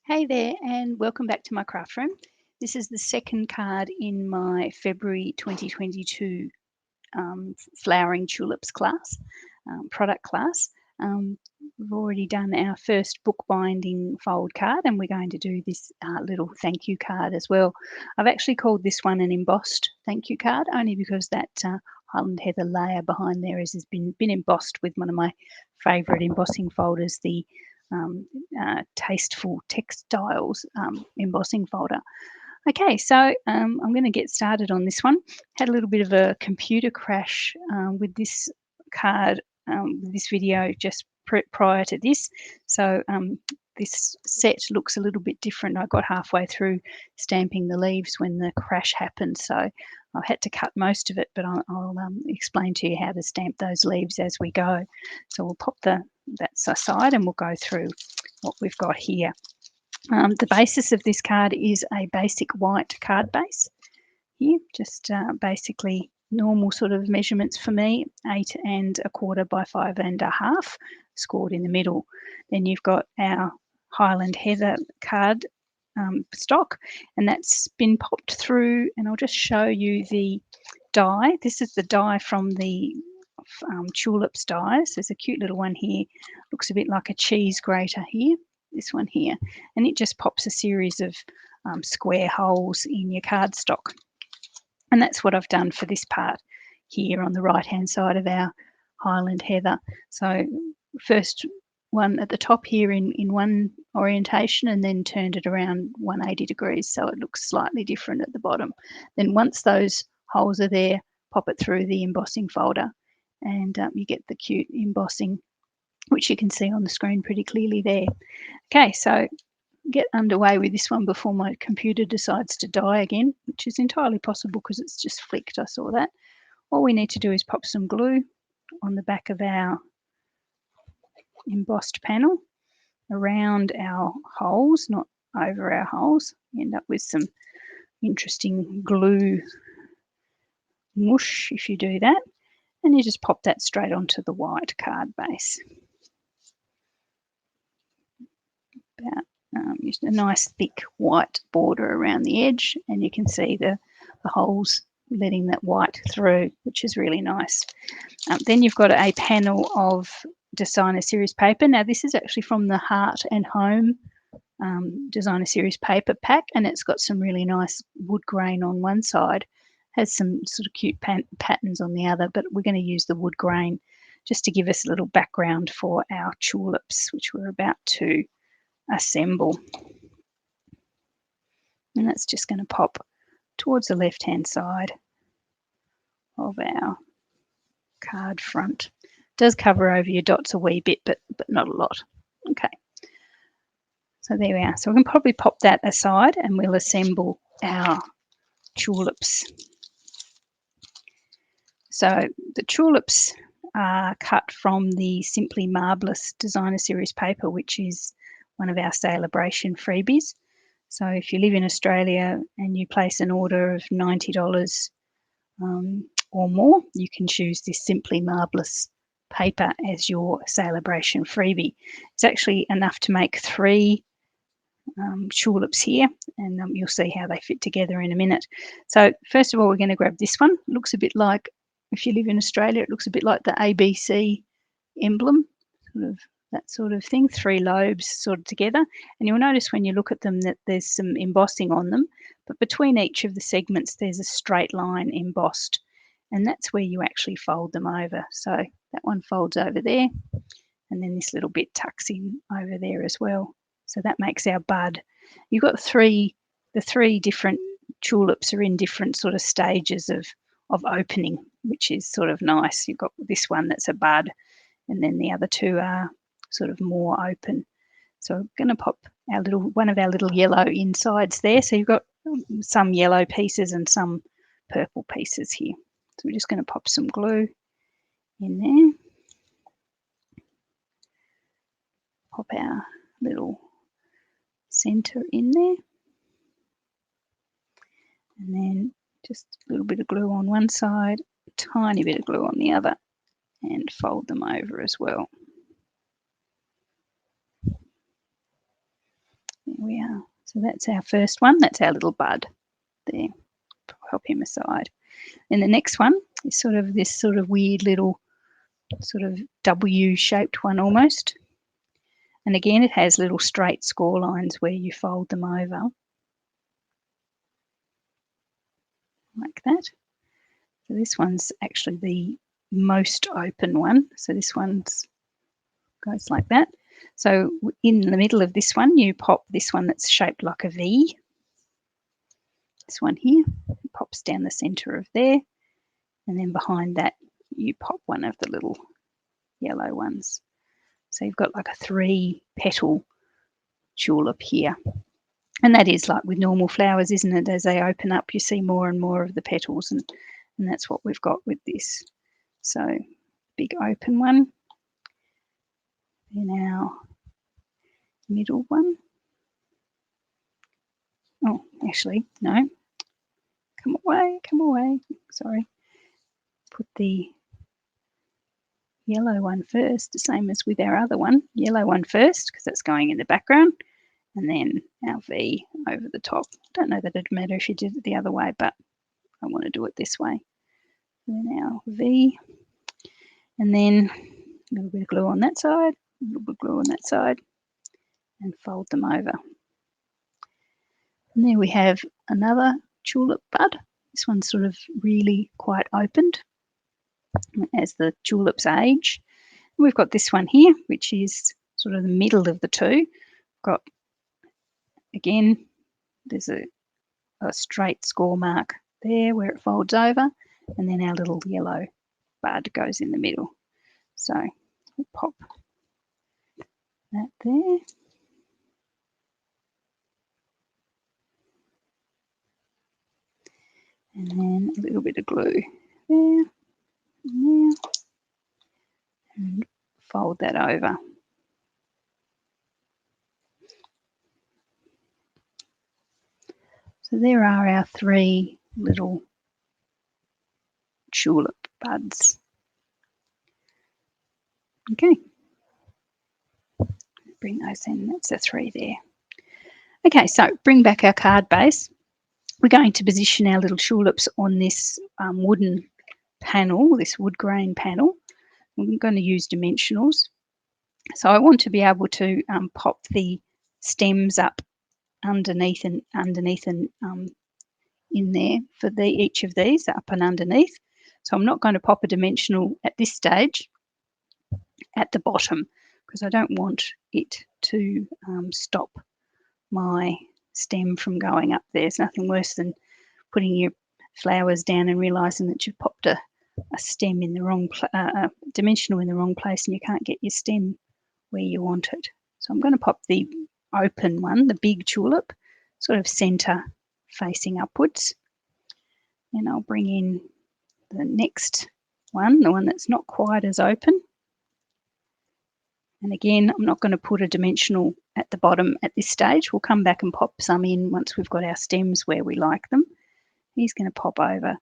Hey there, and welcome back to my craft room. This is the second card in my February 2022 flowering tulips class, product class. We've already done our first bookbinding fold card, and we're going to do this little thank you card as well. I've actually called this one an embossed thank you card, only because that Highland Heather layer behind there has been embossed with one of my favourite embossing folders, the Tasteful Textiles embossing folder. Okay, so I'm going to get started on this one. Had a little bit of a computer crash with this card, with this video just prior to this. So this set looks a little bit different. I got halfway through stamping the leaves when the crash happened, so I had to cut most of it, but I'll explain to you how to stamp those leaves as we go. So we'll pop that aside and we'll go through what we've got here. The basis of this card is a basic white card base here, just basically normal sort of measurements for me, 8 1/4 by 5 1/2, scored in the middle. Then you've got our Highland Heather card stock, and that's been popped through, and I'll just show you the die. This is the die from the Tulips dies. There's a cute little one here, looks a bit like a cheese grater here, this one here, and it just pops a series of square holes in your cardstock. And that's what I've done for this part here on the right hand side of our Highland Heather. So first one at the top here in one orientation, and then turned it around 180 degrees so it looks slightly different at the bottom. Then once those holes are there, pop it through the embossing folder, and you get the cute embossing, which you can see on the screen pretty clearly there. Okay, so get underway with this one before my computer decides to die again, which is entirely possible because it's just flicked. I saw that. All we need to do is pop some glue on the back of our embossed panel around our holes, not over our holes. You end up with some interesting glue mush if you do that, and you just pop that straight onto the white card base. Just a nice thick white border around the edge, and you can see the holes letting that white through, which is really nice. Then you've got a panel of Designer Series paper. Now this is actually from the Heart and Home Designer Series paper pack, and it's got some really nice wood grain on one side, has some sort of cute patterns on the other, but we're going to use the wood grain just to give us a little background for our tulips, which we're about to assemble. And that's just going to pop towards the left hand side of our card front. It does cover over your dots a wee bit, but not a lot. Okay, so there we are. So we can probably pop that aside and we'll assemble our tulips. So the tulips are cut from the Simply Marvellous Designer Series paper, which is one of our Celebration freebies. So if you live in Australia and you place an order of $90 or more, you can choose this Simply Marvellous paper as your Celebration freebie. It's actually enough to make 3 tulips here, and you'll see how they fit together in a minute. So first of all, we're going to grab this one. It looks a bit like, if you live in Australia, it looks a bit like the ABC emblem, that sort of thing, 3 lobes sort of together. And you'll notice when you look at them that there's some embossing on them, but between each of the segments there's a straight line embossed, and that's where you actually fold them over. So that one folds over there, and then this little bit tucks in over there as well. So that makes our bud. You've got the 3 different tulips are in different sort of stages of opening, which is sort of nice. You've got this one that's a bud, and then the other 2 are sort of more open. So I'm going to pop one of our little yellow insides there. So you've got some yellow pieces and some purple pieces here. So we're just going to pop some glue in there. Pop our little center in there. And then just a little bit of glue on one side, a tiny bit of glue on the other, and fold them over as well. There we are. So that's our first one. That's our little bud there. Help him aside. And the next one is sort of this sort of weird little sort of W-shaped one almost. And again, it has little straight score lines where you fold them over like that. So this one's actually the most open one. So this one goes like that. So in the middle of this one, you pop this one that's shaped like a V. This one here pops down the center of there. And then behind that, you pop one of the little yellow ones. So you've got like a 3-petal tulip here. And that is like with normal flowers, isn't it? As they open up, you see more and more of the petals, and that's what we've got with this. So big open one. Then our middle one. Oh, actually, no. Come away. Sorry. Put the yellow one first, the same as with our other one. Yellow one first, because that's going in the background. And then our V over the top. Don't know that it'd matter if you did it the other way, but I want to do it this way. And then our V. And then a little bit of glue on that side, a little bit of glue on that side, and fold them over. And there we have another tulip bud. This one's sort of really quite opened as the tulips age. We've got this one here, which is sort of the middle of the two. Got, again, there's a straight score mark there where it folds over, and then our little yellow bud goes in the middle. So we'll pop that there. And then a little bit of glue there and there. And fold that over. So there are our 3 little tulip buds. Okay. Bring those in. That's the 3 there. Okay, so bring back our card base. We're going to position our little tulips on this wooden panel, this wood grain panel. I'm going to use dimensionals. So I want to be able to pop the stems up underneath and in there for each of these, up and underneath. So I'm not going to pop a dimensional at this stage at the bottom, because I don't want it to stop my stem from going up there. There's nothing worse than putting your flowers down and realising that you've popped a stem in the wrong dimensional in the wrong place, and you can't get your stem where you want it. So I'm going to pop the open one, the big tulip, sort of centre facing upwards. And I'll bring in the next one, the one that's not quite as open. And again, I'm not going to put a dimensional at the bottom at this stage. We'll come back and pop some in once we've got our stems where we like them. He's going to pop over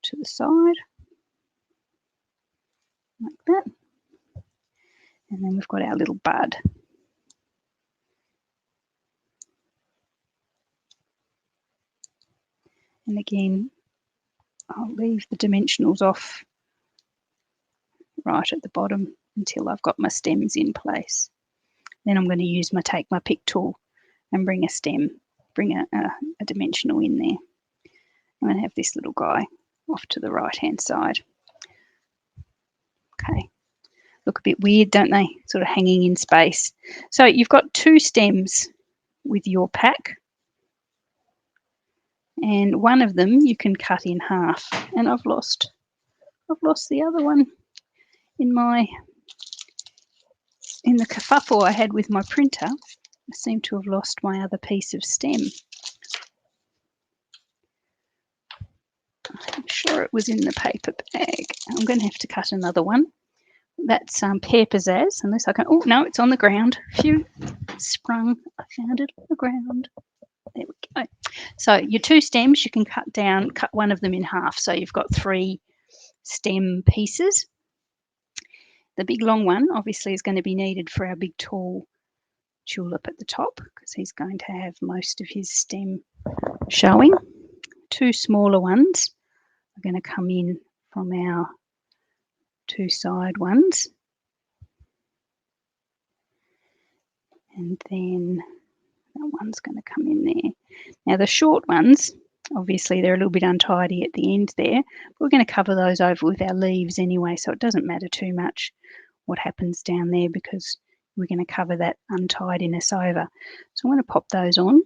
to the side like that. And then we've got our little bud. And again, I'll leave the dimensionals off right at the bottom until I've got my stems in place. Then I'm going to take my pick tool and bring a dimensional in there. I'm going to have this little guy off to the right hand side. Okay, look a bit weird, don't they? Sort of hanging in space. So you've got 2 stems with your pack, and one of them you can cut in half. And I've lost the other one in the kerfuffle I had with my printer. I seem to have lost my other piece of stem. I'm sure it was in the paper bag. I'm going to have to cut another one. That's pear pizzazz, unless I can. Oh no, it's on the ground. Phew, sprung. I found it on the ground. There we go. So your 2 stems, you can cut one of them in half. So you've got 3 stem pieces. The big long one obviously is going to be needed for our big tall tulip at the top because he's going to have most of his stem showing. 2 smaller ones are going to come in from our 2 side ones. And then that one's going to come in there. Now the short ones, obviously they're a little bit untidy at the end there. We're going to cover those over with our leaves anyway, so it doesn't matter too much what happens down there because we're going to cover that untidiness over. So I'm going to pop those on.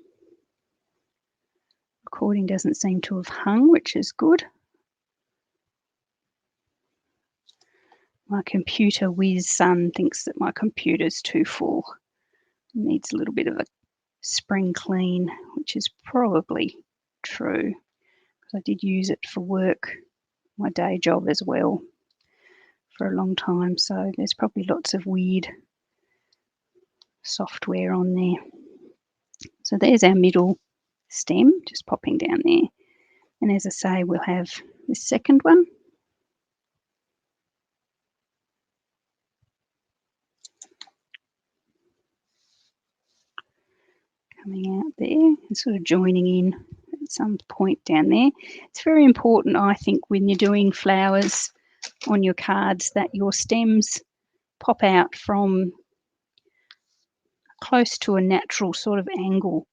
Recording doesn't seem to have hung, which is good. My computer whiz son thinks that my computer's too full. It needs a little bit of a spring clean, which is probably true because I did use it for work, my day job as well, for a long time. So there's probably lots of weird software on there. So there's our middle stem just popping down there. And as I say, we'll have this second one. Coming out there and sort of joining in at some point down there. It's very important, I think, when you're doing flowers on your cards that your stems pop out from close to a natural sort of angle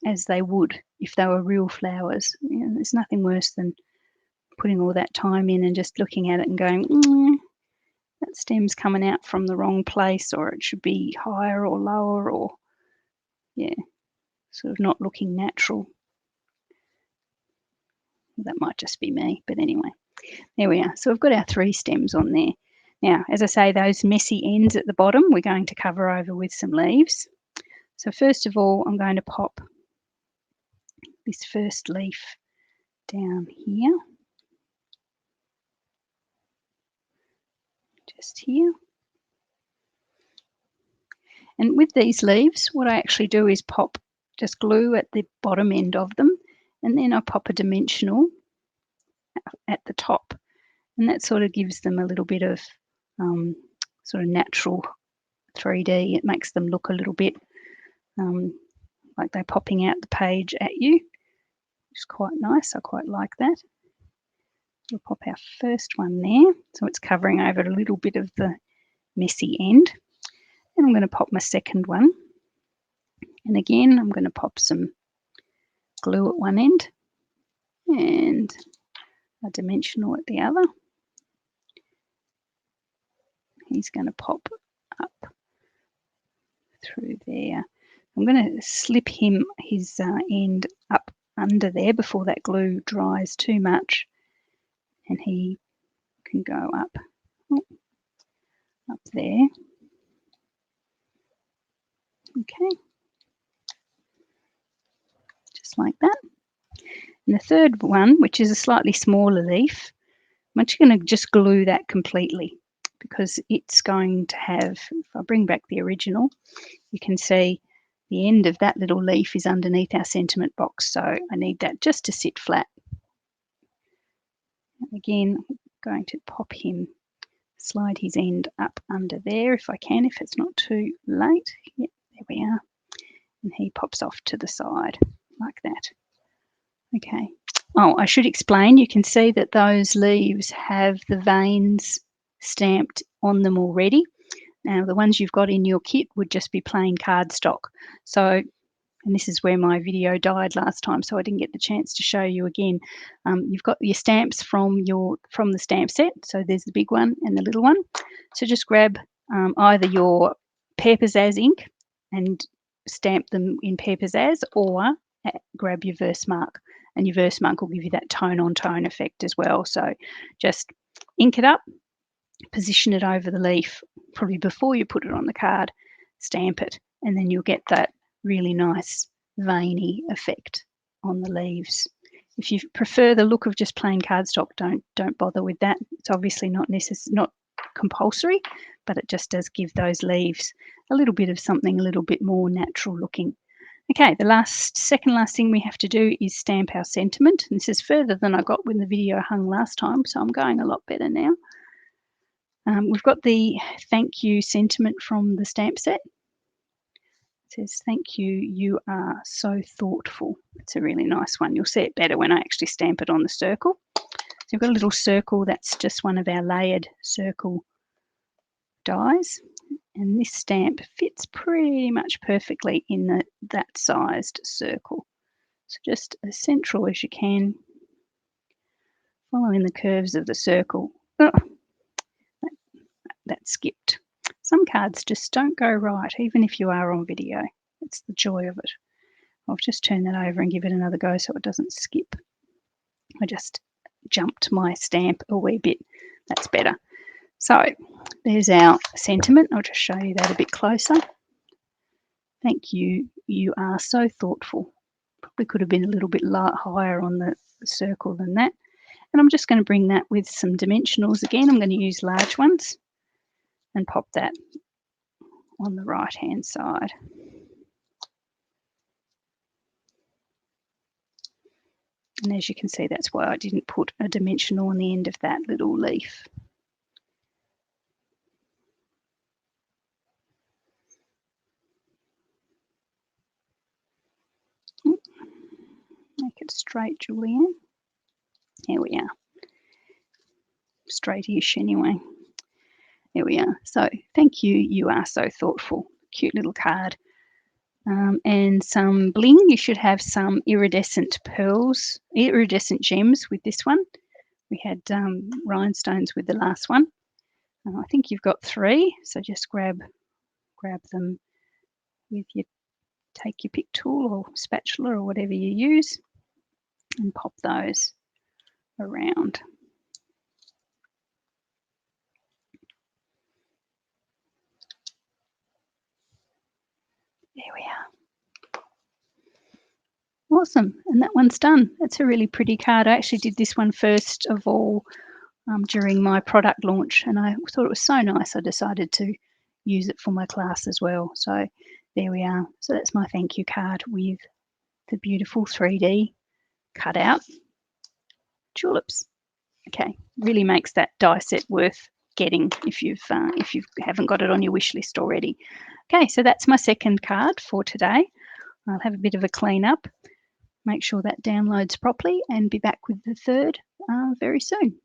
as they would if they were real flowers. You know, there's nothing worse than putting all that time in and just looking at it and going, that stem's coming out from the wrong place, or it should be higher or lower, or yeah, sort of not looking natural. That might just be me, but anyway, there we are. So we've got our 3 stems on there. Now, as I say, those messy ends at the bottom, we're going to cover over with some leaves. So first of all, I'm going to pop this first leaf down here, just here. And with these leaves, what I actually do is pop just glue at the bottom end of them, and then I pop a dimensional at the top, and that sort of gives them a little bit of sort of natural 3D. It makes them look a little bit like they're popping out the page at you, which is quite nice. I quite like that. We'll pop our first one there, so it's covering over a little bit of the messy end. And I'm going to pop my second one, and again I'm going to pop some glue at one end and a dimensional at the other. He's going to pop up through there. I'm going to slip his end up under there before that glue dries too much, and he can go up there. Okay, just like that. And the third one, which is a slightly smaller leaf, I'm actually going to just glue that completely because it's going to have, if I bring back the original, you can see the end of that little leaf is underneath our sentiment box, so I need that just to sit flat. And again, I'm going to pop him, slide his end up under there if I can, if it's not too late. Yep, there we are. And he pops off to the side like that. Okay. Oh, I should explain, you can see that those leaves have the veins stamped on them already. Now, the ones you've got in your kit would just be plain cardstock. So, and this is where my video died last time, so I didn't get the chance to show you again. You've got your stamps from the stamp set. So there's the big one and the little one. So just grab either your Pear Pizzazz ink and stamp them in Pear Pizzazz, or grab your Versamark, and your Versamark will give you that tone-on-tone effect as well. So just ink it up, position it over the leaf, probably before you put it on the card, stamp it, and then you'll get that really nice veiny effect on the leaves. If you prefer the look of just plain cardstock, don't bother with that. It's obviously not compulsory, but it just does give those leaves a little bit of something a little bit more natural looking. Okay, the second last thing we have to do is stamp our sentiment. And this is further than I got when the video hung last time, so I'm going a lot better now. We've got the thank you sentiment from the stamp set. It says, "Thank you, you are so thoughtful." It's a really nice one. You'll see it better when I actually stamp it on the circle. So we've got a little circle, that's just one of our layered circle dies. And this stamp fits pretty much perfectly in that sized circle. So just as central as you can, following the curves of the circle. Oh, that skipped. Some cards just don't go right, even if you are on video. It's the joy of it. I'll just turn that over and give it another go so it doesn't skip. I just jumped my stamp a wee bit. That's better. So there's our sentiment. I'll just show you that a bit closer. Thank you. You are so thoughtful. Probably could have been a little bit higher on the circle than that. And I'm just going to bring that with some dimensionals again. I'm going to use large ones and pop that on the right hand side. And as you can see, that's why I didn't put a dimensional on the end of that little leaf. Make it straight, Julianne. Here we are. Straight-ish anyway. There we are. So thank you. You are so thoughtful. Cute little card. And some bling. You should have some iridescent pearls, iridescent gems with this one. We had rhinestones with the last one. I think you've got 3, so just grab them with take your pick tool or spatula or whatever you use and pop those around. There we are. Awesome, and that one's done. That's a really pretty card. I actually did this one first of all during my product launch, and I thought it was so nice I decided to use it for my class as well. So there we are. So that's my thank you card with the beautiful 3D cutout tulips. Okay, really makes that die set worth getting if you haven't got it on your wish list already. Okay, so that's my second card for today. I'll have a bit of a clean up, make sure that downloads properly, and be back with the third very soon.